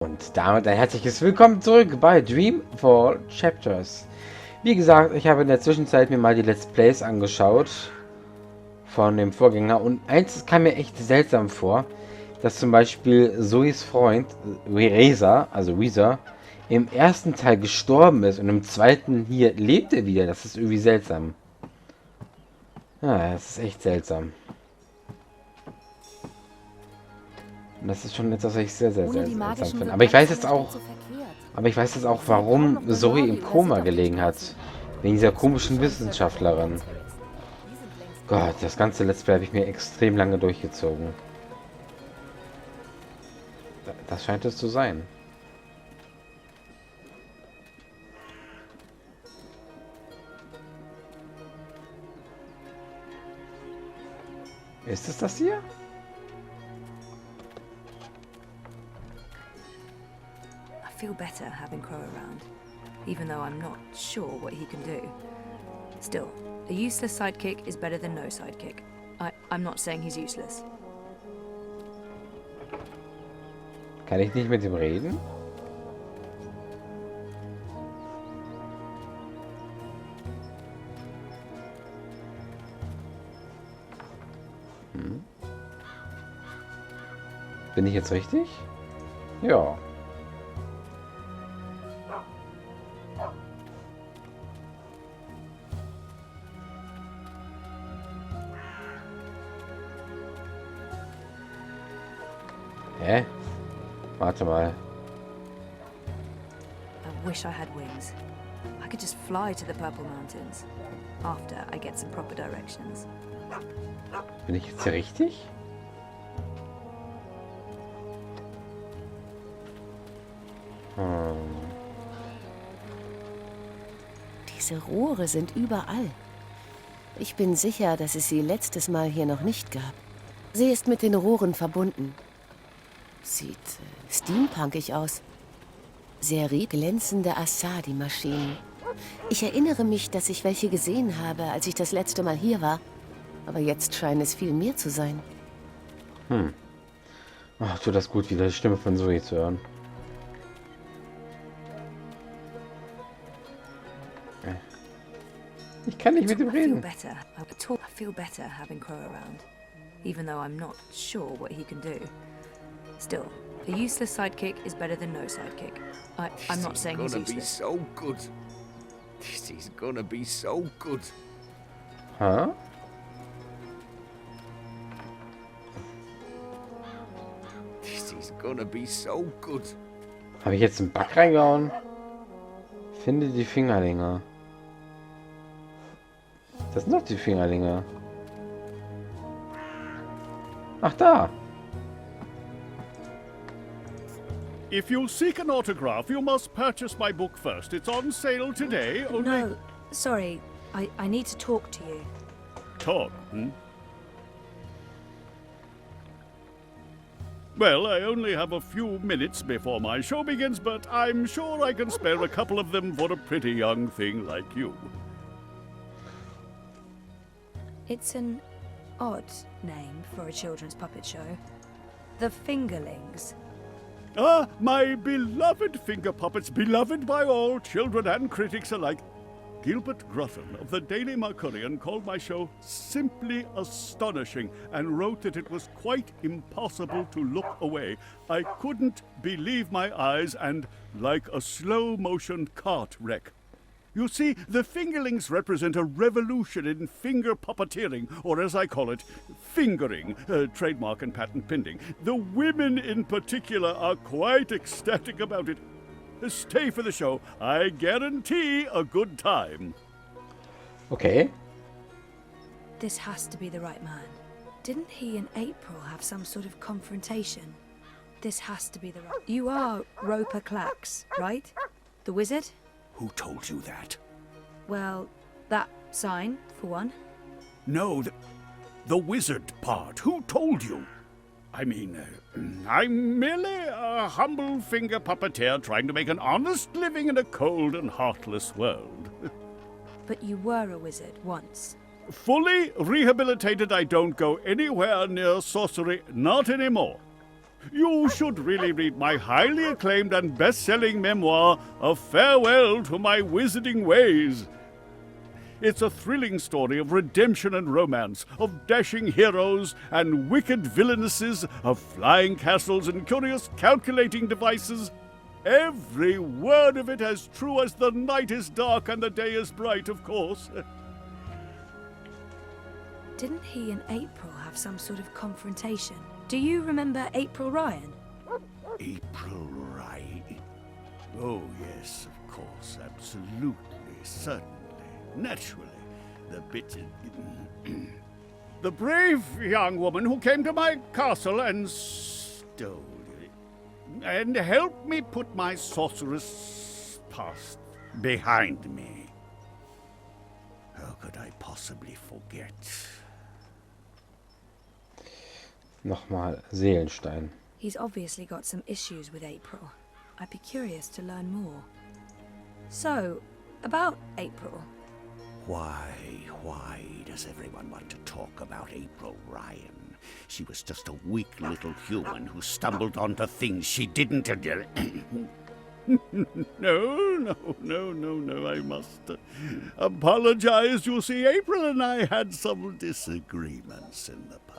Und damit ein herzliches Willkommen zurück bei Dreamfall Chapters. Wie gesagt, ich habe in der Zwischenzeit mir mal die Let's Plays angeschaut von dem Vorgänger und eins kam mir echt seltsam vor, dass zum Beispiel Zoes Freund Reza, im ersten Teil gestorben ist und im zweiten hier lebt er wieder. Das ist irgendwie seltsam. Ja, das ist echt seltsam. Und das ist schon etwas, was ich sehr seltsam finde. Aber ich weiß jetzt auch, warum Zoe im Koma gelegen hat. Wegen dieser komischen Wissenschaftlerin. Gott, das ganze Let's Play habe ich mir extrem lange durchgezogen. Das scheint es zu sein. Ist es das hier? I feel better having Crow around, even though I'm not sure what he can do. Still, a useless sidekick is better than no sidekick. I'm not saying he's useless. Kann ich nicht mit ihm reden? Bin ich jetzt richtig? Ja. Hä? Warte mal. I wish I had wings. I could just fly to the Purple Mountains. After I get some proper directions. Bin ich jetzt hier richtig? Diese Rohre sind überall. Ich bin sicher, dass es sie letztes Mal hier noch nicht gab. Sie ist mit den Rohren verbunden. Sieht steampunkig aus. Serie glänzende Asadi-Maschinen. Ich erinnere mich, dass ich welche gesehen habe, als ich das letzte Mal hier war. Aber jetzt scheint es viel mehr zu sein. Ach, tut das gut, wieder die Stimme von Zoe zu hören. Ich kann nicht mit ihm reden. I feel better having Crow around, even though I'm not sure what he can do. Still, a useless sidekick is better than no sidekick. I'm not saying he's useless. So good. This is gonna be so good. Huh? This is gonna be so good. Habe ich jetzt einen Bug reingehauen? Finde die Fingerlinge. Das sind doch die Fingerlinge. Ach, da. If you'll seek an autograph, you must purchase my book first. It's on sale today. Only... No, sorry. I need to talk to you. Talk, Well, I only have a few minutes before my show begins, but I'm sure I can spare a couple of them for a pretty young thing like you. It's an odd name for a children's puppet show. The Fingerlings. Ah, my beloved finger puppets, beloved by all, children and critics alike. Gilbert Gruffin of the Daily Mercurian called my show simply astonishing and wrote that it was quite impossible to look away. I couldn't believe my eyes and like a slow-motion cart wreck. You see, the Fingerlings represent a revolution in finger puppeteering, or as I call it, fingering, trademark and patent pending. The women in particular are quite ecstatic about it. Stay for the show. I guarantee a good time. Okay. This has to be the right man. Didn't he and April have some sort of confrontation? This has to be the right... You are Roper Clax, right? The wizard? Who told you that? Well, that sign, for one. No, the wizard part. Who told you? I mean, I'm merely a humble finger puppeteer trying to make an honest living in a cold and heartless world. But you were a wizard once. Fully rehabilitated, I don't go anywhere near sorcery, not anymore. You should really read my highly acclaimed and best-selling memoir, A Farewell to My Wizarding Ways. It's a thrilling story of redemption and romance, of dashing heroes and wicked villainesses, of flying castles and curious calculating devices. Every word of it as true as the night is dark and the day is bright, of course. Didn't he and April have some sort of confrontation? Do you remember April Ryan? April Ryan? Oh, yes, of course, absolutely, certainly, naturally. The bit... the brave young woman who came to my castle and stole it, and helped me put my sorceress past behind me. How could I possibly forget? Nochmal Seelenstein. He's obviously got some issues with April. I'd be curious to learn more. So, about April. Why does everyone want to talk about April Ryan? She was just a weak little human who stumbled onto things she didn't... No, I must apologize. You see, April and I had some disagreements in the past.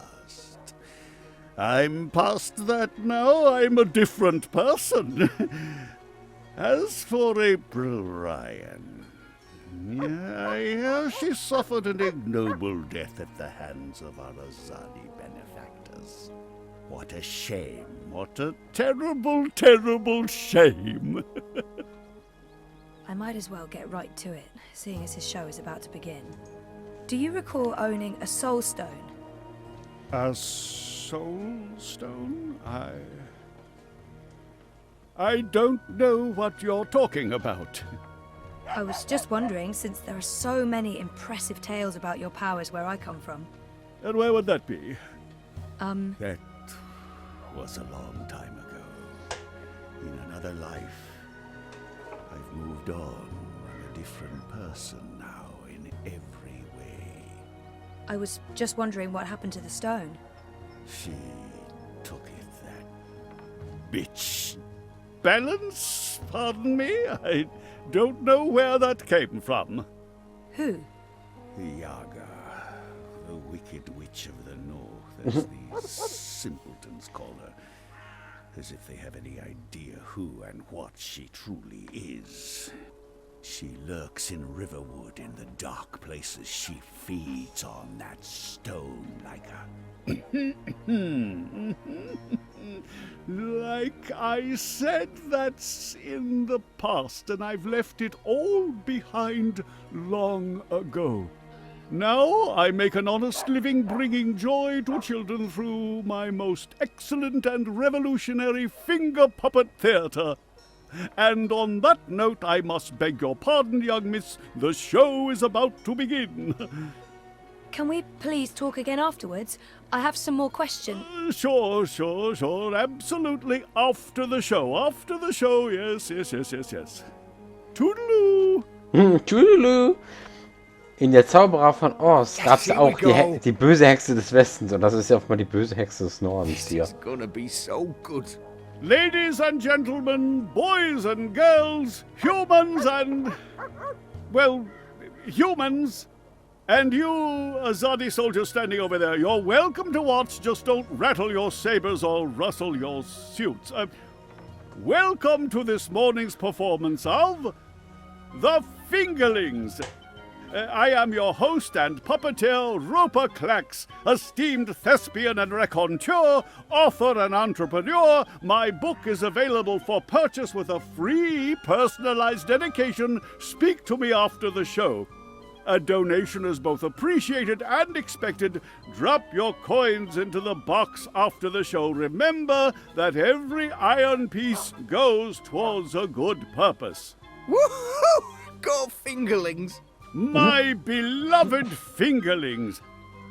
I'm past that now. I'm a different person. As for April Ryan, I hear she suffered an ignoble death at the hands of our Azadi benefactors. What a shame. What a terrible, terrible shame. I might as well get right to it, seeing as his show is about to begin. Do you recall owning a soul stone? A soul stone? I don't know what you're talking about. I was just wondering, since there are so many impressive tales about your powers where I come from. And where would that be? That was a long time ago. In another life, I've moved on. I'm a different person now in every way. I was just wondering what happened to the stone. She took it, that bitch. Balance? Pardon me? I don't know where that came from. Who? The Yaga, the wicked witch of the north, as these simpletons call her, as if they have any idea who and what she truly is. She lurks in Riverwood in the dark places. She feeds on that stone like a... Like I said, that's in the past, and I've left it all behind long ago. Now I make an honest living bringing joy to children through my most excellent and revolutionary finger puppet theatre. And on that note, I must beg your pardon, young miss. The show is about to begin. Can we please talk again afterwards? I have some more questions. Sure. Absolutely. After the show. Yes. Toodaloo. Tschüdelü. In der Zauberer von Oz gab es auch die böse Hexe des Westens. Und das ist ja auch mal die böse Hexe des Nordens hier. This is gonna be so good. Ladies and gentlemen, boys and girls, humans and... well, humans... And you, Azadi soldier standing over there, you're welcome to watch. Just don't rattle your sabers or rustle your suits. Welcome to this morning's performance of The Fingerlings. I am your host and puppeteer, Roper Clax, esteemed thespian and raconteur, author and entrepreneur. My book is available for purchase with a free personalized dedication. Speak to me after the show. A donation is both appreciated and expected. Drop your coins into the box after the show. Remember that every iron piece goes towards a good purpose. Woohoo! Go Fingerlings! My beloved Fingerlings!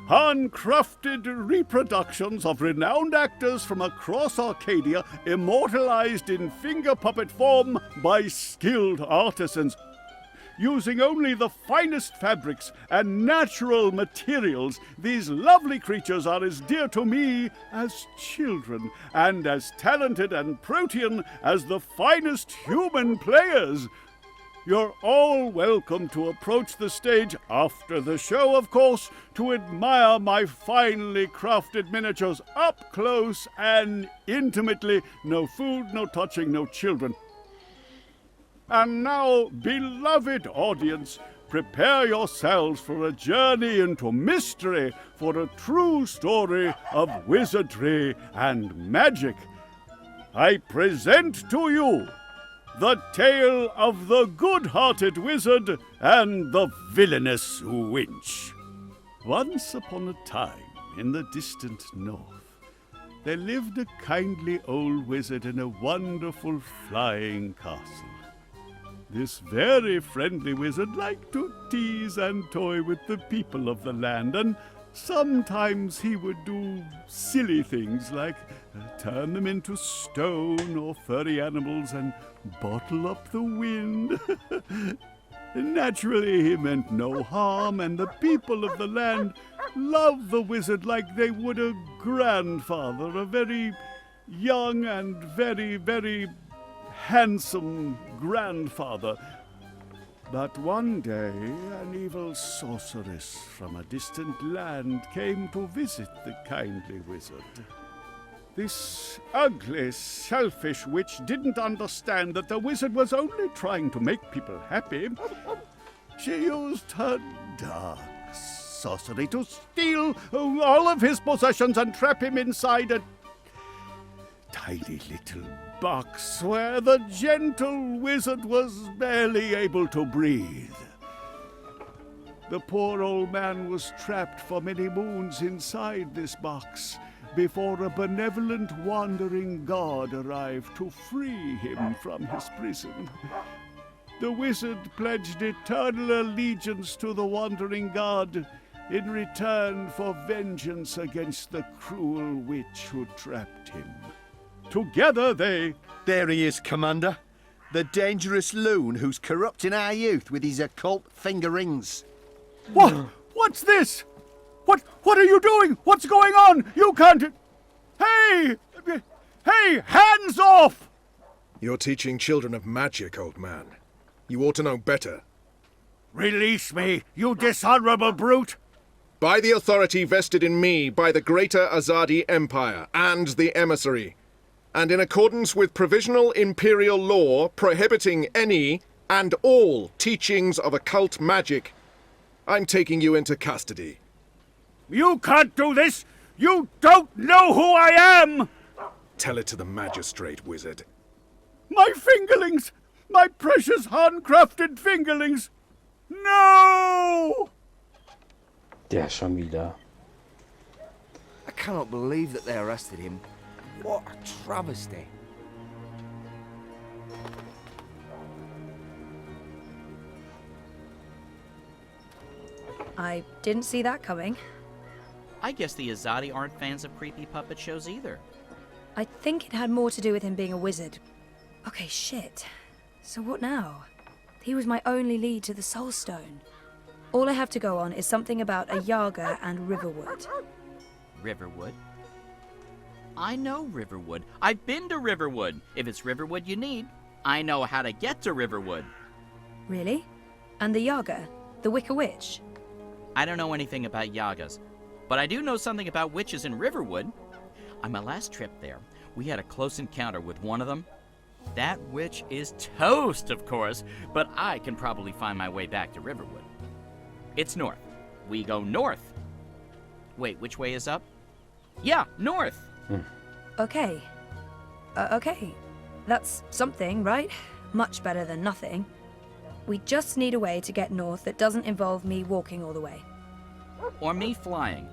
Handcrafted reproductions of renowned actors from across Arcadia, immortalized in finger puppet form by skilled artisans. Using only the finest fabrics and natural materials, these lovely creatures are as dear to me as children, and as talented and protean as the finest human players. You're all welcome to approach the stage after the show, of course, to admire my finely crafted miniatures up close and intimately. No food, no touching, no children. And now, beloved audience, prepare yourselves for a journey into mystery, for a true story of wizardry and magic. I present to you the tale of the good-hearted wizard and the villainous witch. Once upon a time, in the distant north, there lived a kindly old wizard in a wonderful flying castle. This very friendly wizard liked to tease and toy with the people of the land, and sometimes he would do silly things like turn them into stone or furry animals and bottle up the wind. Naturally, he meant no harm, and the people of the land loved the wizard like they would a grandfather, a very young and very, very handsome grandfather. But one day, an evil sorceress from a distant land came to visit the kindly wizard. This ugly, selfish witch didn't understand that the wizard was only trying to make people happy. She used her dark sorcery to steal all of his possessions and trap him inside a tiny little box where the gentle wizard was barely able to breathe. The poor old man was trapped for many moons inside this box before a benevolent wandering god arrived to free him from his prison. The wizard pledged eternal allegiance to the wandering god in return for vengeance against the cruel witch who trapped him. Together they... There he is, Commander. The dangerous loon who's corrupting our youth with his occult finger rings. What? What's this? What are you doing? What's going on? You can't... Hey! Hey, hands off! You're teaching children of magic, old man. You ought to know better. Release me, you dishonorable brute! By the authority vested in me by the Greater Azadi Empire and the Emissary, and in accordance with provisional imperial law prohibiting any and all teachings of occult magic, I'm taking you into custody. You can't do this! You don't know who I am! Tell it to the magistrate, wizard. My fingerlings! My precious handcrafted fingerlings! No! Der schon wieder. I cannot believe that they arrested him. What a travesty. I didn't see that coming. I guess the Azadi aren't fans of creepy puppet shows either. I think it had more to do with him being a wizard. Okay, shit. So what now? He was my only lead to the Soul Stone. All I have to go on is something about a Yaga and Riverwood. Riverwood? I know Riverwood. I've been to Riverwood. If it's Riverwood you need, I know how to get to Riverwood. Really? And the Yaga? The Wicker Witch? I don't know anything about Yagas, but I do know something about witches in Riverwood. On my last trip there, we had a close encounter with one of them. That witch is toast, of course, but I can probably find my way back to Riverwood. It's north. We go north. Wait, which way is up? Yeah, north. Okay. Okay. That's something, right? Much better than nothing. We just need a way to get north that doesn't involve me walking all the way. Or me flying.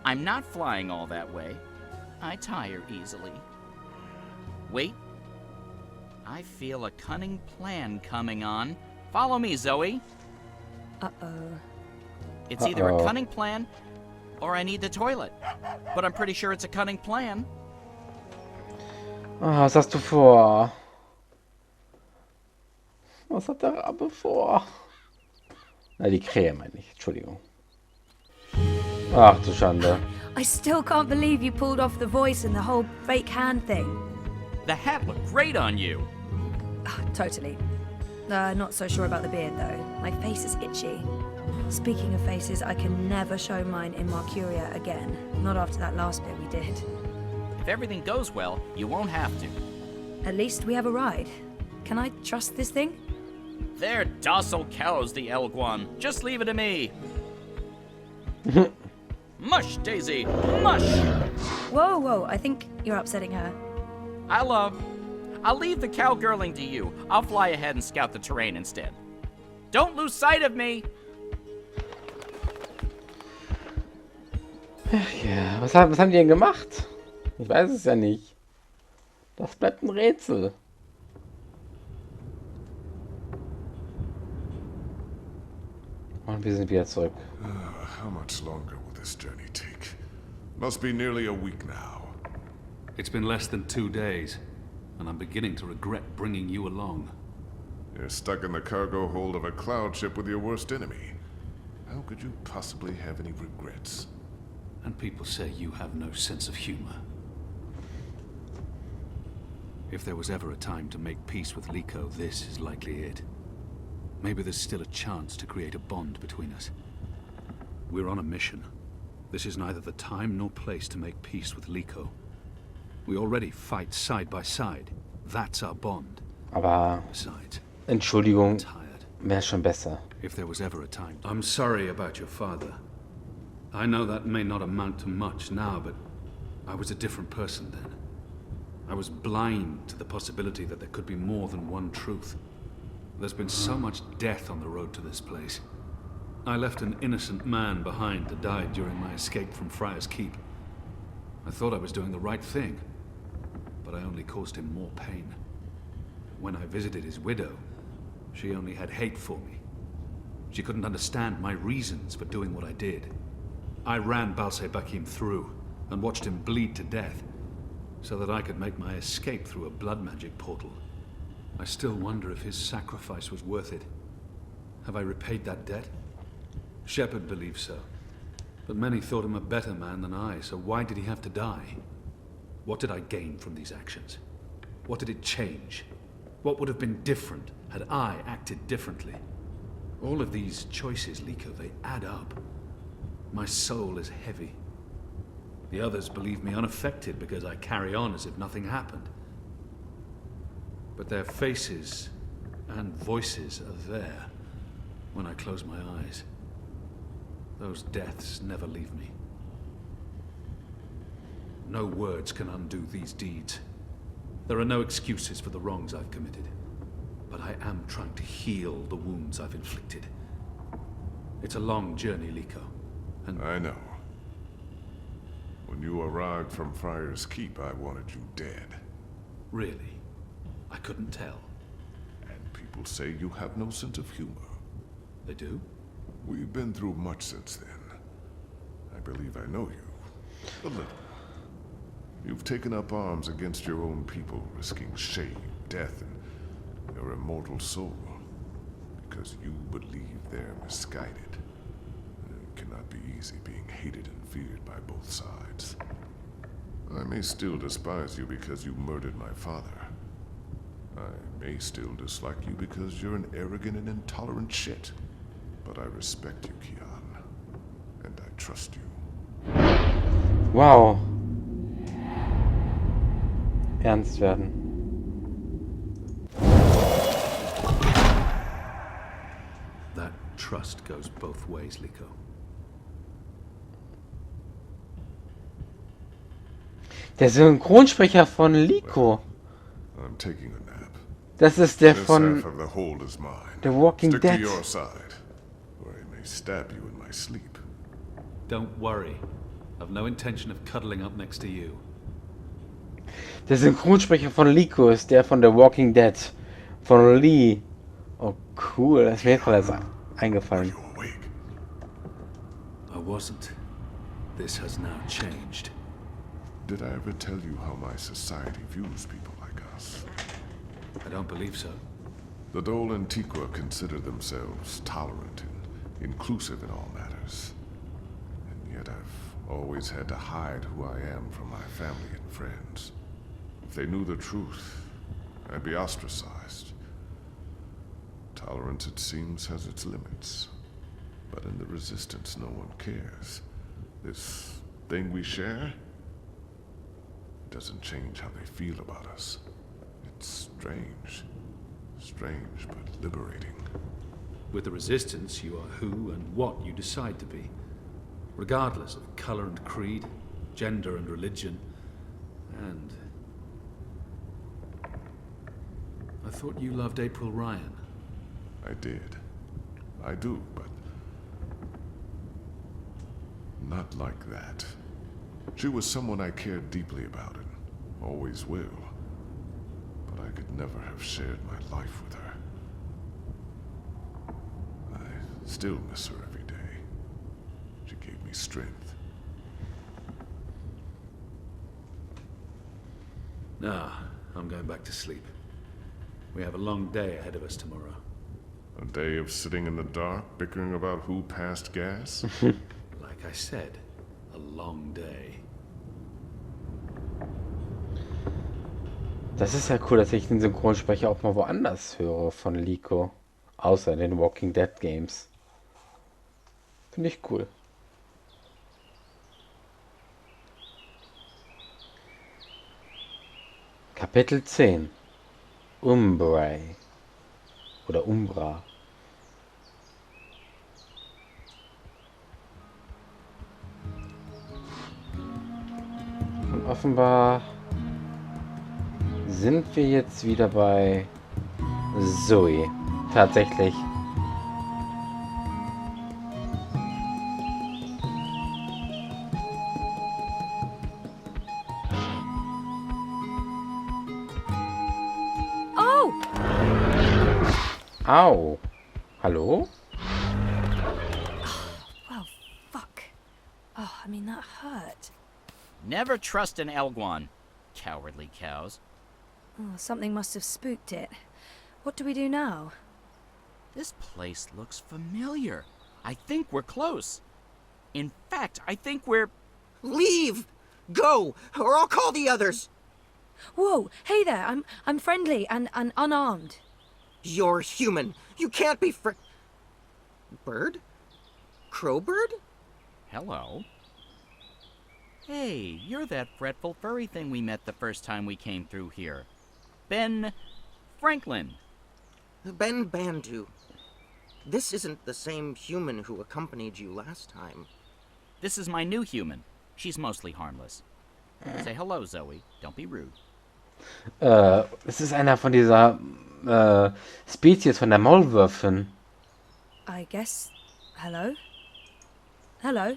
I'm not flying all that way. I tire easily. Wait. I feel a cunning plan coming on. Follow me, Zoe. Uh-oh. It's either a cunning plan, or I need the toilet. But I'm pretty sure it's a cunning plan. Ah, was hast du vor? Was hat der Rabe vor? Na, die Krähe meine ich. Entschuldigung. Ach du Schande. I still can't believe you pulled off the voice and the whole fake hand thing. The hat looked great on you. Totally. Not so sure about the beard, though. My face is itchy. Speaking of faces, I can never show mine in Mercuria again. Not after that last bit we did. If everything goes well, you won't have to. At least we have a ride. Can I trust this thing? They're docile cows, the Elguan. Just leave it to me. Mush, Daisy! Mush! Whoa, whoa, I think you're upsetting her. I'll leave the cowgirling to you. I'll fly ahead and scout the terrain instead. Don't lose sight of me! Ja, was haben die denn gemacht? Ich weiß es ja nicht. Das bleibt ein Rätsel. Und wir sind wieder zurück. How much longer will this journey take? Must be nearly a week now. It's been less than 2 days, and I'm beginning to regret bringing you along. You're stuck in the cargo hold of a cloud ship with your worst enemy. How could you possibly have any regrets? And people say you have no sense of humor. If there was ever a time to make peace with Liko, this is likely it. Maybe there's still a chance to create a bond between us. We're on a mission. This is neither the time nor place to make peace with Liko. We already fight side by side. That's our bond. Aber Besides, Entschuldigung, I'm tired. wäre schon besser. If there was ever a time. I'm sorry about your father. I know that may not amount to much now, but I was a different person then. I was blind to the possibility that there could be more than one truth. There's been so much death on the road to this place. I left an innocent man behind that died during my escape from Friar's Keep. I thought I was doing the right thing, but I only caused him more pain. When I visited his widow, she only had hate for me. She couldn't understand my reasons for doing what I did. I ran Balse Bakim through and watched him bleed to death so that I could make my escape through a blood magic portal. I still wonder if his sacrifice was worth it. Have I repaid that debt? Shepard believes so. But many thought him a better man than I, so why did he have to die? What did I gain from these actions? What did it change? What would have been different had I acted differently? All of these choices, Liko, they add up. My soul is heavy. The others believe me unaffected because I carry on as if nothing happened. But their faces and voices are there when I close my eyes. Those deaths never leave me. No words can undo these deeds. There are no excuses for the wrongs I've committed. But I am trying to heal the wounds I've inflicted. It's a long journey, Liko. And I know. When you arrived from Friar's Keep, I wanted you dead. really, I couldn't tell. And people say you have no sense of humor. They do? We've been through much since then. I believe I know you. A little. You've taken up arms against your own people, risking shame, death, and your immortal soul. Because you believe they're misguided. And it cannot be easy being hated and feared by both sides. I may still despise you because you murdered my father. I may still dislike you because you're an arrogant and intolerant shit. But I respect you, Kian. And I trust you. Wow. Ernst werden. That trust goes both ways, Liko. Der Synchronsprecher von Liko. I'm taking a nap. Das ist der This von half of the hold is mine. The Walking Stick Dead. to your side, or I may stab you in my sleep. Don't worry. I've no intention of cuddling up next to you. Der Synchronsprecher von Liko ist der von The Walking Dead. Von Lee. Oh cool, das ist mir gerade erst eingefallen. You awake? I wasn't. This has now changed. Did I ever tell you how my society views people like us? I don't believe so. The Dole and Tikwa consider themselves tolerant and inclusive in all matters. And yet I've always had to hide who I am from my family and friends. If they knew the truth, I'd be ostracized. Tolerance, it seems, has its limits. But in the Resistance, no one cares. This thing we share doesn't change how they feel about us. It's strange. Strange, but liberating. With the Resistance, you are who and what you decide to be, regardless of color and creed, gender and religion, and... I thought you loved April Ryan. I did. I do, but not like that. She was someone I cared deeply about and always will. But I could never have shared my life with her. I still miss her every day. She gave me strength. Nah, I'm going back to sleep. We have a long day ahead of us tomorrow. A day of sitting in the dark, bickering about who passed gas? Like I said, a long day. Das ist ja cool, dass ich den Synchronsprecher auch mal woanders höre von Liko. Außer in den Walking Dead Games. Finde ich cool. Kapitel 10. Umbra. Oder Umbra. Und offenbar sind wir jetzt wieder bei Zoe. Tatsächlich. Oh! Au. Hallo? Well, fuck. Oh, I mean, that hurt. Never trust an Elguan. Cowardly cows. Oh, something must have spooked it. What do we do now? This place looks familiar. I think we're close. In fact, I think we're... Leave! Go, or I'll call the others! Whoa! Hey there! I'm friendly and unarmed. You're human. You can't be Bird? Crowbird? Hello. Hey, you're that fretful furry thing we met the first time we came through here. Ben... Franklin. Ben Bandu. This isn't the same human who accompanied you last time. This is my new human. She's mostly harmless. Say hello, Zoe. Don't be rude. Es ist einer von dieser Spezies von der Maulwürfin. I guess... Hello? Hello?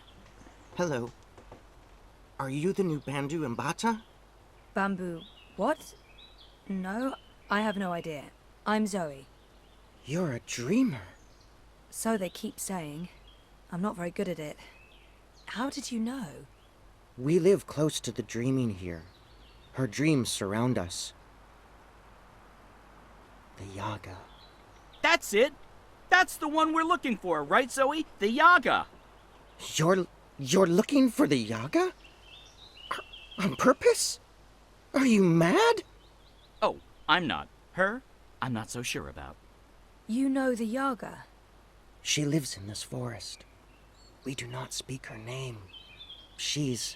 Hello. Are you the new Bandu Mbata? Bamboo... What? No, I have no idea. I'm Zoe. You're a dreamer. So they keep saying. I'm not very good at it. How did you know? We live close to the dreaming here. Her dreams surround us. The Yaga. That's it! That's the one we're looking for, right, Zoe? The Yaga! You're looking for the Yaga? On purpose? Are you mad? Oh, I'm not. Her, I'm not so sure about. You know the Yaga? She lives in this forest. We do not speak her name. She's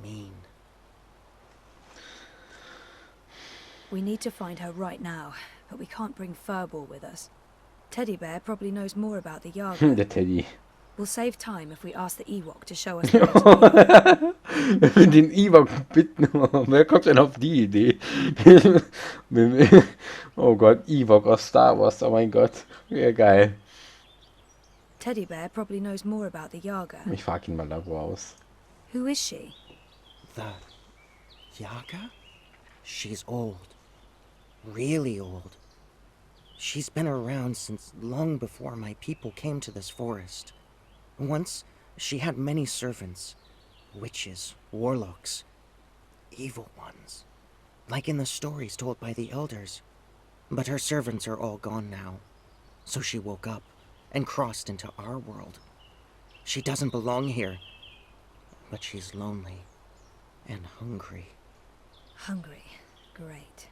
mean. We need to find her right now, but we can't bring Furball with us. Teddy Bear probably knows more about the Yaga. Der Teddy. We'll save time if we ask the Ewok to show us. Den Ewok bitten. Wer kommt denn auf die Idee? Oh Gott, Ewok aus Star Wars. Oh mein Gott. Ja, geil. Teddy Bear probably knows more about the Yaga. Ich frag ihn mal da aus. Who is she? The Yaga? She's old. Really old. She's been around since long before my people came to this forest. Once, she had many servants. Witches, warlocks, evil ones. Like in the stories told by the elders. But her servants are all gone now. So she woke up and crossed into our world. She doesn't belong here, but she's lonely and hungry. Hungry. Great.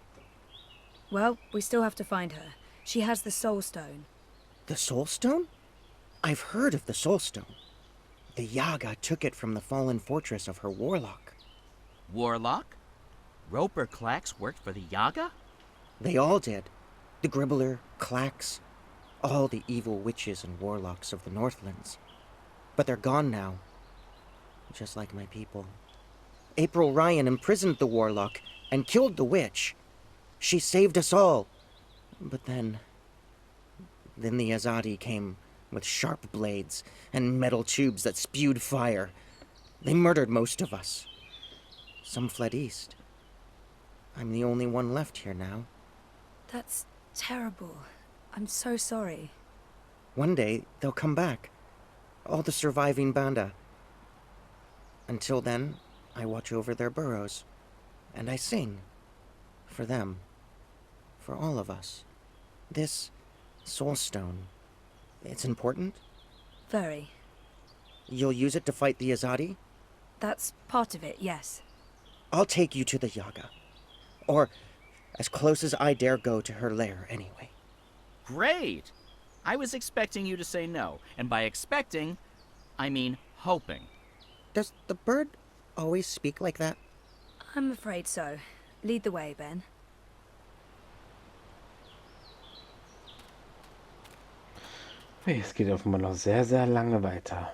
Well, we still have to find her. She has the Soul Stone. The Soul Stone? I've heard of the Soul Stone. The Yaga took it from the fallen fortress of her warlock. Warlock? Roper Clax worked for the Yaga? They all did. The Gribbler, Clax, all the evil witches and warlocks of the Northlands. But they're gone now. Just like my people. April Ryan imprisoned the warlock and killed the witch. She saved us all. But then the Azadi came with sharp blades and metal tubes that spewed fire. They murdered most of us. Some fled east. I'm the only one left here now. That's terrible. I'm so sorry. One day, they'll come back. All the surviving Banda. Until then, I watch over their burrows. And I sing. For them. For all of us. This Soul Stone. It's important? Very. You'll use it to fight the Azadi? That's part of it, yes. I'll take you to the Yaga. Or as close as I dare go to her lair, anyway. Great! I was expecting you to say no, and by expecting, I mean hoping. Does the bird always speak like that? I'm afraid so. Lead the way, Ben. Es geht offenbar noch sehr, sehr lange weiter.